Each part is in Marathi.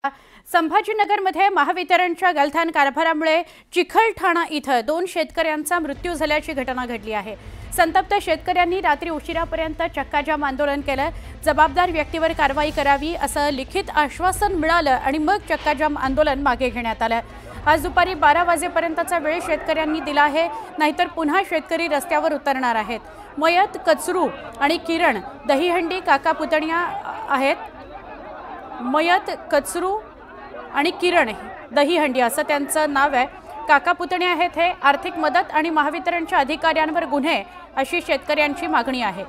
संभाजीनगरमध्ये महावितरणच्या गलथान कारभारामुळे चिखलठाणा इथं 2 शेतकऱ्यांचा मृत्यू झाल्याची घटना घडली आहे। संतप्त शेतकऱ्यांनी रात्री उशिरापर्यंत चक्काजाम आंदोलन केलं। जबाबदार व्यक्तीवर कारवाई करावी असं लिखित आश्वासन मिळालं आणि मग चक्काजाम आंदोलन मागे घेण्यात आलं। आज दुपारी 12 वाजेपर्यंतचा वेळ शेतकऱ्यांनी दिला आहे, नाहीतर पुन्हा शेतकरी रस्त्यावर उतरणार आहेत। मयत कचरू आणि किरण दहीहंडी काका पुतण्या आहेत। मयत कचरू आणि किरण दहीहंडी असं त्यांचं नाव आहे। काका पुतणे आहेत हे। आर्थिक मदत आणि महावितरणच्या अधिकाऱ्यांवर गुन्हे अशी शेतकऱ्यांची मागणी आहे।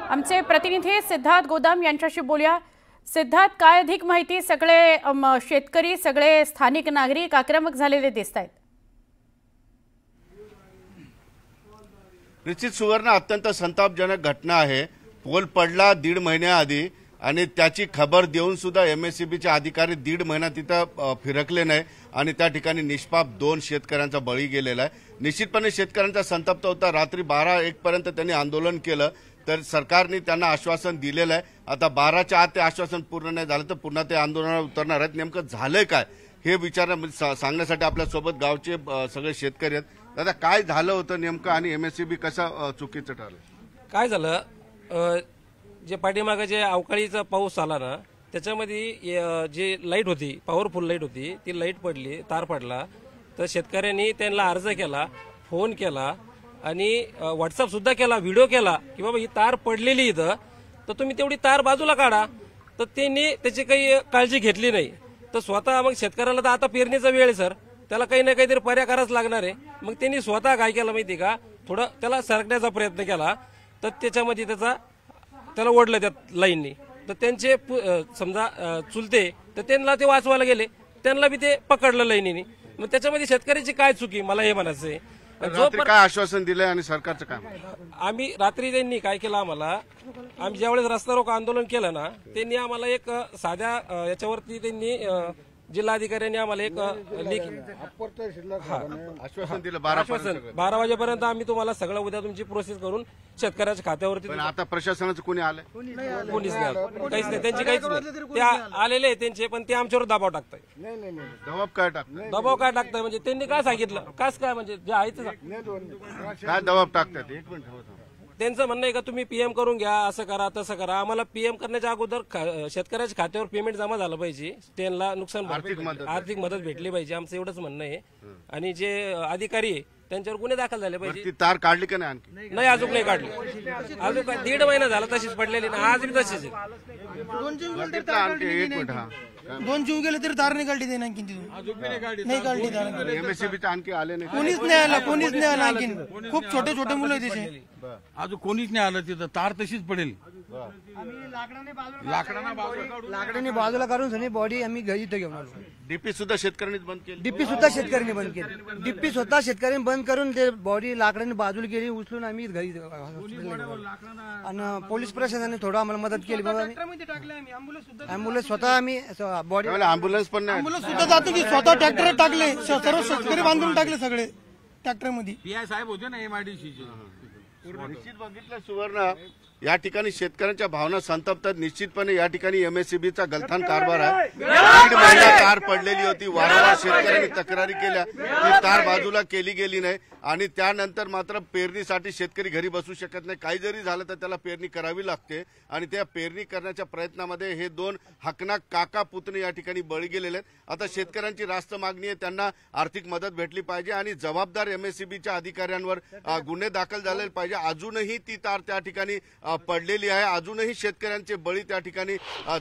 आमचे प्रतिनिधी सिद्धार्थ गोदाम यांच्याशी बोलूया। सिद्धार्थ, काय अधिक माहिती? सगळे शेतकरी, सगळे स्थानिक नागरिक आक्रमक झालेले दिसतात। निश्चित सुवर्ण अत्यंत संतापजनक घटना आहे। पोल पडला 1.5 महिन्याआधी आणि त्याची खबर देऊन सुद्धा एमएससीबीचे अधिकारी 1.5 महिना तिथं फिरकले नाही आणि त्या ठिकाणी निष्पाप 2 शेतकऱ्यांचा बळी गेलेला आहे। निश्चितपणे शेतकऱ्यांचा संतप्त होता। रात्री 12-1 पर्यंत त्यांनी आंदोलन केलं, तर सरकारने त्यांना आश्वासन दिलेलं आहे। आता 12च्या आत ते आश्वासन पूर्ण नाही झालं तर पुन्हा ते आंदोलनावर उतरणार आहेत। नेमकं झालंय काय हे सांगण्यासाठी आपल्या सोबत गावचे सगळे शेतकरी आहेत। दादा, काय झालं होतं नेमकं आणि एमएससीबी कसं चुकीचं ठरलं? काय झालं, जे पाठीमागे जे अवकाळीचा पाऊस आला ना, त्याच्यामध्ये जी लाईट होती, पॉवरफुल लाईट होती, ती लाईट पडली, तार पडला। तर शेतकऱ्यांनी त्यांना अर्ज केला, फोन केला आणि व्हॉट्सअप सुद्धा केला, व्हिडिओ केला की बाबा ही तार पडलेली इथं, तर तुम्ही तेवढी तार बाजूला काढा। तर त्यांनी त्याची काही काळजी घेतली नाही। तर स्वतः मग शेतकऱ्याला तर आता पेरणीचा वेळ आहे सर, त्याला काही ना काहीतरी पर्याय करावाच लागणार आहे। मग त्यांनी स्वतः काय केलं माहिती का, थोडं त्याला सरकण्याचा प्रयत्न केला, तर त्याच्यामध्ये त्याला ओढलं त्या लाईननी। तर त्यांचे समजा चुलते, तर त्यांना ते वाचवायला गेले, त्यांना बी ते पकडलं लाईनीने। मग त्याच्यामध्ये शेतकऱ्याची काय चुकी, मला हे म्हणायचं आहे। काय आश्वासन दिलंय आणि सरकारचं काय? आम्ही रात्री त्यांनी काय केलं, आम्ही ज्यावेळेस रस्ता रोको आंदोलन केलं ना, त्यांनी आम्हाला एक साध्या याच्यावरती त्यांनी जिल्हाधिकाऱ्यांनी आम्हाला एक आश्वासन दिलं 12 वाजेपर्यंत आम्ही तुम्हाला सगळं उद्या तुमची प्रोसेस करून शेतकऱ्याच्या खात्यावरती। पण आता प्रशासनाचं कोणी आलंय? कोणीच नाही, काहीच नाही, त्यांची काहीच नाही। ते आलेले आहे त्यांचे, पण ते आमच्यावर दबाव टाकताय। दबाव काय टाकताय? दबाव काय टाकताय म्हणजे त्यांनी काय सांगितलं, काय म्हणजे जे आहे ते काय दबाव टाकतात? एक मिनिट, त्यांचं म्हणणं आहे का तुम्ही पीएम करून घ्या, असं करा तसं करा। आम्हाला पीएम करण्याच्या अगोदर शेतकऱ्याच्या खात्यावर पेमेंट जमा झालं पाहिजे, त्यांना नुकसान आर्थिक मदत भेटली पाहिजे, आमचं एवढंच म्हणणं आहे। आणि जे अधिकारी आहे त्यांच्यावर गुन्हे दाखल झाले पाहिजे। तार काढली का नाही? आणखी नाही, अजून नाही काढली, अजून 1.5 महिना झाला तशीच पडलेली ना, आज बी तशीच आहे। 2 जीव गेले तरी तार नाही काढली, ते आणखी नाही काढली। एमएससीबी आणखी आले नाही, कोणीच नाही आला आणखी। खूप छोटे छोटे मुलं आहे त्याचे, अजून कोणीच नाही आलं तिथं, तार तशीच पडेल। लाकडाने बाजूला काढून बॉडी आम्ही घरी इथं घेऊन आलो। डीपी सुद्धा शेतकऱ्यांनीच बंद केली। डीपी सुद्धा शेतकऱ्यांनी बंद केली। डीपी स्वतः शेतकऱ्यांनी बंद करून ते बॉडी लाकडाने बाजूला केली, उचलून आम्ही घरी आणि पोलीस प्रशासनाने थोडं आम्हाला मदत केली। बाबा अँब्युलन्स स्वतः आम्ही बॉडी अँब्युलन्स पण नाही, अँब्युलन्स सुद्धा जातो की स्वतः ट्रॅक्टर टाकले, सर्व शेतकरी बांधून टाकले सगळे ट्रॅक्टर मध्ये। पीआय साहेब होते ना एमआयडीसीचे। निश्चित बघितलं सुवर्ण, या ठिकाणी शेतकऱ्यांच्या भावना संतप्त आहेत। निश्चितपणे या ठिकाणी एमएससीबीचा गलथान कारभार आहे। 1.5 महिना तार पडलेली होती, वारंवार शेतकऱ्यांनी तक्रारी केल्या, ती तार बाजूला केली गेली नाही आणि त्यानंतर मात्र पेरणीसाठी शेतकरी घरी बसू शकत नाही। काही जरी झालं तर त्याला पेरणी करावी लागते आणि त्या पेरणी करण्याच्या प्रयत्नामध्ये हे 2 हकनाक काका पुतणे या ठिकाणी बळी गेलेले आहेत। आता शेतकऱ्यांची रास्त मागणी आहे, त्यांना आर्थिक मदत भेटली पाहिजे आणि जबाबदार एमएससीबीच्या अधिकाऱ्यांवर गुन्हे दाखल झाले पाहिजे। अजूनही ती तार त्या ठिकाणी पडलेली आहे, अजूनही शेतकऱ्यांचे बळी त्या ठिकाणी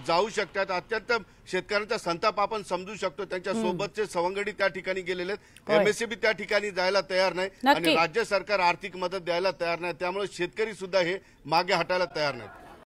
जाऊ शकतात। अत्यंत शेतकऱ्यांचा संताप आपण समजू शकतो, त्यांच्या सोबतचे सवंगडी त्या ठिकाणी गेलेले आहेत। एमएससीबी त्या ठिकाणी जायला तयार नाही आणि राज्य सरकार आर्थिक मदत द्यायला तयार नाही, त्यामुळे शेतकरी सुद्धा हे मागे हटायला तयार नाही।